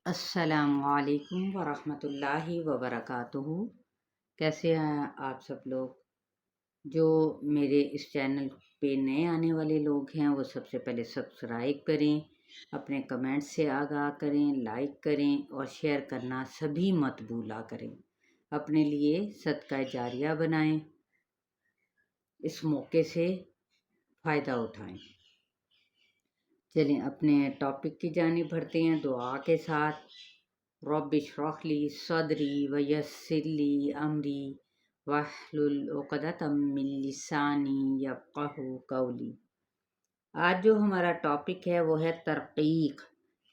السلام علیکم ورحمۃ اللہ وبرکاتہ۔ کیسے ہیں آپ سب لوگ؟ جو میرے اس چینل پہ نئے آنے والے لوگ ہیں وہ سب سے پہلے سبسکرائب کریں، اپنے کمنٹ سے آگاہ کریں، لائک کریں اور شیئر کرنا سبھی مت بھولا کریں۔ اپنے لیے صدقہ جاریہ بنائیں، اس موقع سے فائدہ اٹھائیں۔ چلیں اپنے ٹاپک کی جانب بڑھتے ہیں دعا کے ساتھ۔ رب اشرح لی صدری ویسر لی امری واحلل عقدۃ من لسانی یفقہوا قولی۔ آج جو ہمارا ٹاپک ہے وہ ہے ترقیق،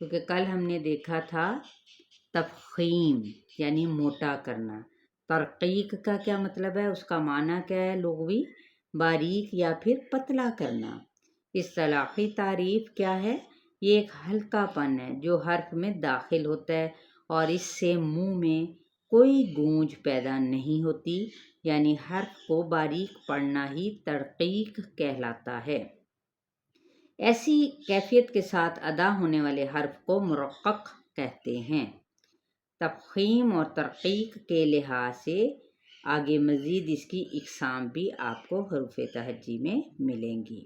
کیونکہ کل ہم نے دیکھا تھا تفخیم یعنی موٹا کرنا۔ ترقیق کا کیا مطلب ہے، اس کا معنی کیا ہے لغوی؟ باریک یا پھر پتلا کرنا۔ اصطلاحی تعریف کیا ہے؟ یہ ایک ہلکا پن ہے جو حرف میں داخل ہوتا ہے اور اس سے منہ میں کوئی گونج پیدا نہیں ہوتی، یعنی حرف کو باریک پڑھنا ہی ترقیق کہلاتا ہے۔ ایسی کیفیت کے ساتھ ادا ہونے والے حرف کو مرقق کہتے ہیں۔ تفخیم اور ترقیق کے لحاظ سے آگے مزید اس کی اقسام بھی آپ کو حروف تہجی میں ملیں گی۔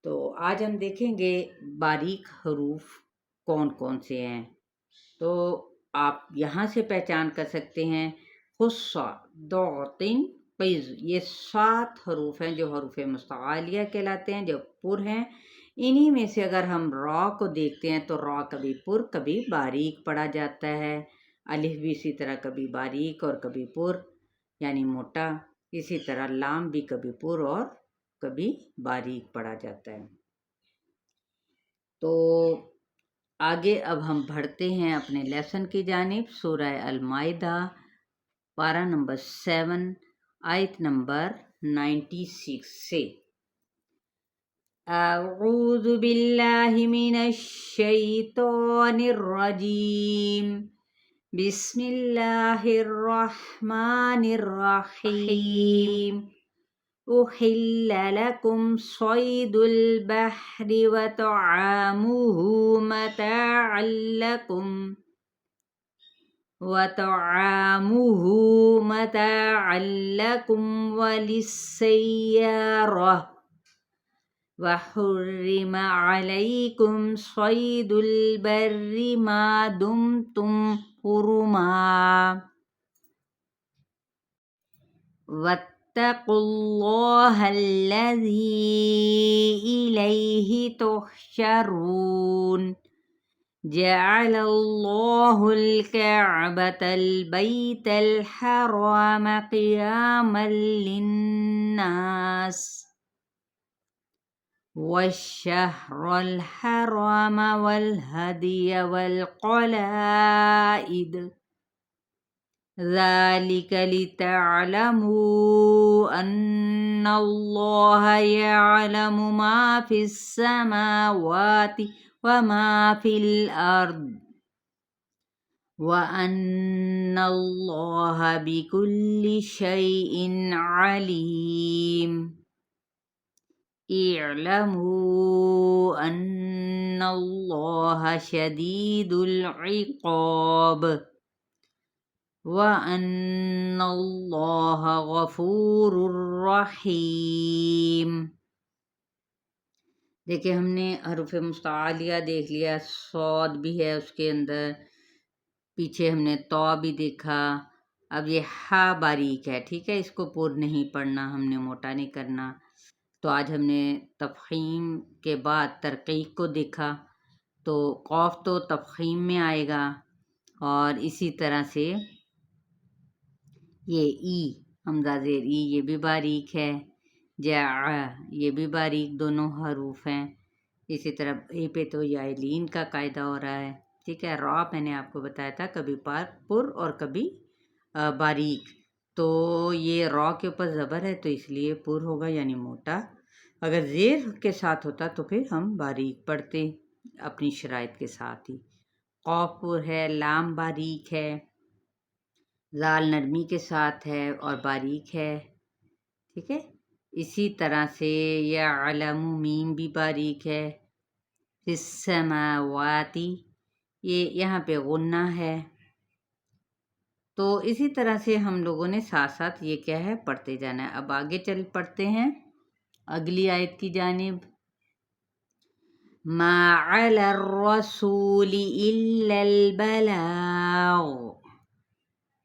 تو آج ہم دیکھیں گے باریک حروف کون کون سے ہیں۔ تو آپ یہاں سے پہچان کر سکتے ہیں خصا، دوطن، قز، یہ 7 حروف ہیں جو حروف مستعلیہ کہلاتے ہیں، جو پر ہیں۔ انہی میں سے اگر ہم را کو دیکھتے ہیں تو را کبھی پر کبھی باریک پڑھا جاتا ہے، الف بھی اسی طرح کبھی باریک اور کبھی پر یعنی موٹا، اسی طرح لام بھی کبھی پر اور کبھی باریک پڑھا جاتا ہے۔ تو آگے اب ہم بڑھتے ہیں اپنے لیسن کی جانب۔ سورہ المائدہ پارہ نمبر 7 آیت نمبر 96 سے۔ اعوذ باللہ من الشیطان الرجیم، بسم اللہ الرحمن الرحیم۔ أحل لكم صيد البحر وطعامه متاعا لكم وللسيارة، وحرم عليكم صيد البر ما دمتم حرما، واتقوا الله الذي إليه تحشرون۔ جعل الله الكعبة البيت الحرام قياما للناس والشهر الحرام والهدي والقلائد، ذلك لتعلموا أن الله يعلم ما في السماوات وما في الأرض وأن الله بكل شيء عليم۔ اعلموا أن الله شديد العقاب وَأَنَّ اللَّهَ غَفُورٌ رَحِيمٌ۔ دیکھیں ہم نے حروف مستعلیہ دیکھ لیا، صاد بھی ہے اس کے اندر، پیچھے ہم نے تو بھی دیکھا۔ اب یہ ہا باریک ہے، ٹھیک ہے، اس کو پر نہیں پڑھنا، ہم نے موٹا نہیں کرنا۔ تو آج ہم نے تفخیم کے بعد ترقیق کو دیکھا، تو قاف تو تفخیم میں آئے گا اور اسی طرح سے یہ ای حمزہ زیر ای یہ بھی باریک ہے، جا یہ بھی باریک دونوں حروف ہیں۔ اسی طرح اے پہ تو یائلین کا قاعدہ ہو رہا ہے، ٹھیک ہے۔ را میں نے آپ کو بتایا تھا کبھی پر اور کبھی باریک، تو یہ را کے اوپر زبر ہے تو اس لیے پر ہوگا یعنی موٹا، اگر زیر کے ساتھ ہوتا تو پھر ہم باریک پڑھتے اپنی شرائط کے ساتھ ہی۔ قاف پر ہے، لام باریک ہے، زال نرمی کے ساتھ ہے اور باریک ہے، ٹھیک ہے۔ اسی طرح سے یعلم میم بھی باریک ہے، فی السماواتی یہ یہاں پہ غنہ ہے. تو اسی طرح سے ہم لوگوں نے ساتھ ساتھ یہ کیا ہے پڑھتے جانا ہے. اب آگے چل پڑھتے ہیں اگلی آیت کی جانب. ما علی الرسول الا البلاغ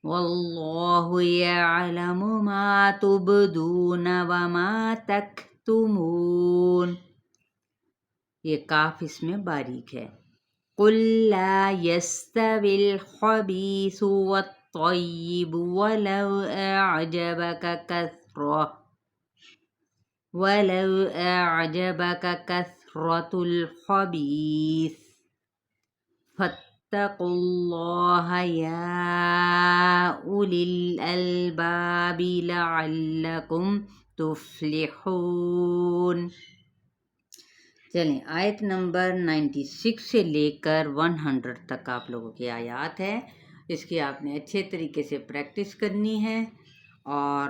واللہ یعلم ما تبدون وما تکتمون. یہ کاف اس میں باریک ہے. قل لا يستوي الخبيث والطيب ولو أعجبك كثرة الخبيث فاتقوا الله يا أولي الألباب لعلكم تفلحون. چلیں آیت نمبر 96 سے لے کر 100 تک آپ لوگوں کی آیات ہے. اس کی آپ نے اچھے طریقے سے پریکٹس کرنی ہے اور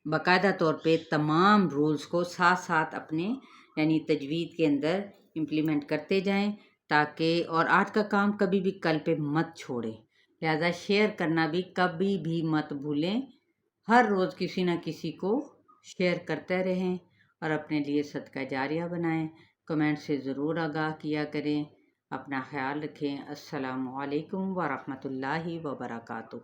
باقاعدہ طور پہ تمام رولز کو ساتھ ساتھ اپنے یعنی تجوید کے اندر امپلیمنٹ کرتے جائیں تاکہ اور آج کا کام کبھی بھی کل پہ مت چھوڑیں. لہذا شیئر کرنا بھی کبھی بھی مت بھولیں. ہر روز کسی نہ کسی کو شیئر کرتے رہیں اور اپنے لیے صدقہ جاریہ بنائیں. کمنٹ سے ضرور آگاہ کیا کریں. اپنا خیال رکھیں. السلام علیکم ورحمۃ اللہ وبرکاتہ.